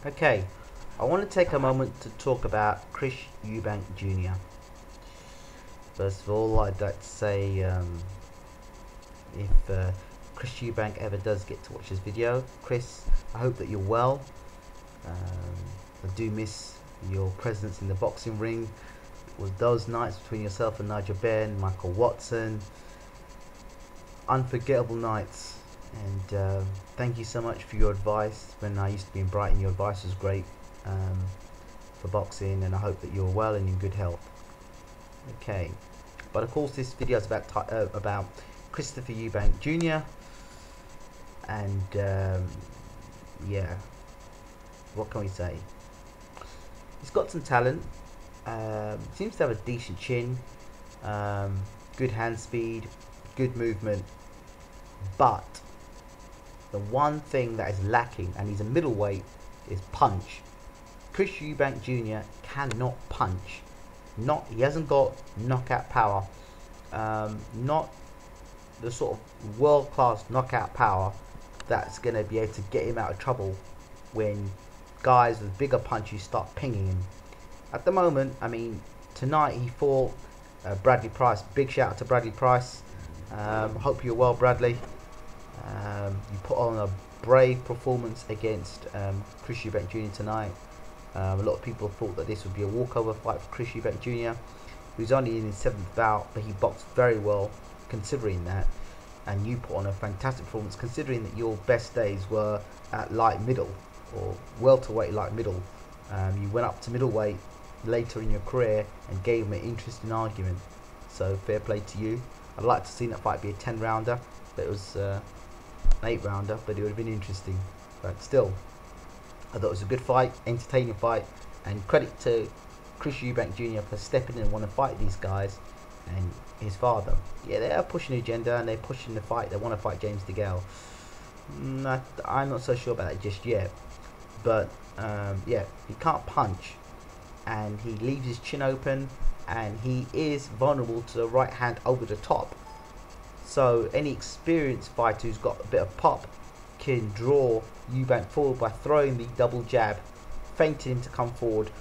Okay, I want to take a moment to talk about Chris Eubank Jr. First of all, I'd like to say if Chris Eubank ever does get to watch this video, Chris, I hope that you're well. I do miss your presence in the boxing ring. With those nights between yourself and Nigel Benn, Michael Watson, unforgettable nights. And thank you so much for your advice. When I used to be in Brighton, your advice was great for boxing, and I hope that you're well and in good health. Okay, but of course this video is about Christopher Eubank Jr. and yeah, what can we say? He's got some talent. Seems to have a decent chin, good hand speed, good movement, but the one thing that is lacking, and he's a middleweight, is punch. Chris Eubank Jr. cannot punch. He hasn't got knockout power. Not the sort of world-class knockout power that's going to be able to get him out of trouble when guys with bigger punches start pinging him. At the moment, I mean, tonight he fought Bradley Pryce. Big shout out to Bradley Pryce. Hope you're well, Bradley. You put on a brave performance against Chris Eubank Jr. tonight. A lot of people thought that this would be a walkover fight for Chris Eubank Jr. Who's only in his 7th bout, but he boxed very well considering that. And you put on a fantastic performance considering that your best days were at light middle or welterweight light middle. You went up to middleweight later in your career and gave him an interesting argument. So fair play to you. I'd like to see that fight be a 10-rounder, but it was an 8-rounder, but it would have been interesting. But still, I thought it was a good fight, entertaining fight, and credit to Chris Eubank Jr. for stepping in and want to fight these guys and his father. Yeah, they are pushing the agenda and they're pushing the fight. They want to fight James DeGale. I'm not so sure about that just yet, but yeah, he can't punch and he leaves his chin open and he is vulnerable to the right hand over the top. So any experienced fighter who's got a bit of pop can draw Eubank forward by throwing the double jab, feinting him to come forward,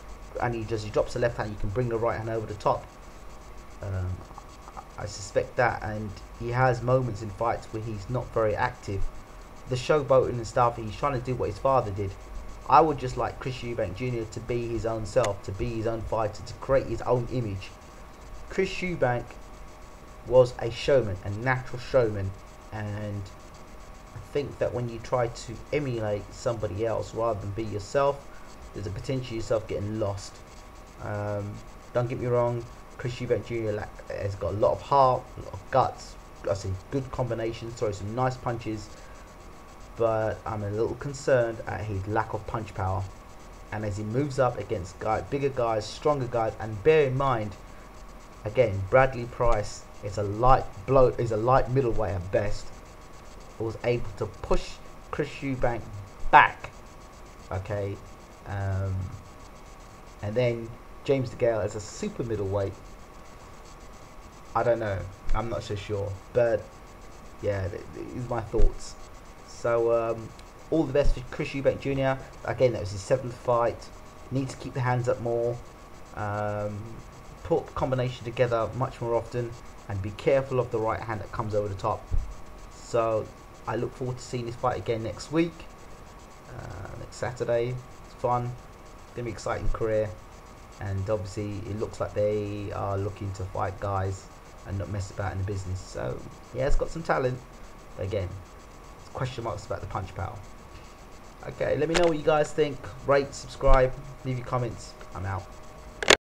and he drops the left hand, you can bring the right hand over the top. I suspect that, and he has moments in fights where he's not very active. The showboating and stuff, he's trying to do what his father did. I would just like Chris Eubank Jr. to be his own self, to be his own fighter, to create his own image. Chris Eubank was a showman, a natural showman, and I think that when you try to emulate somebody else rather than be yourself, there's a potential yourself getting lost. Don't get me wrong, Chris Eubank Jr. has got a lot of heart, a lot of guts. I see good combinations, throws some nice punches, but I'm a little concerned at his lack of punch power. And as he moves up against bigger guys, stronger guys, and bear in mind, again, Bradley Pryce is a light middleweight at best, was able to push Chris Eubank back. Okay, and then James DeGale as a super middleweight. I don't know, I'm not so sure, but yeah, these are my thoughts. So all the best for Chris Eubank Jr. Again, that was his 7th fight. Needs to keep the hands up more, put combination together much more often, and be careful of the right hand that comes over the top. So I look forward to seeing this fight again next week, next Saturday. It's fun, it's gonna be an exciting career, and obviously it looks like they are looking to fight guys and not mess about in the business. So yeah, it's got some talent, but again, it's question marks about the punch power. Okay, let me know what you guys think. Rate, subscribe, leave your comments. I'm out.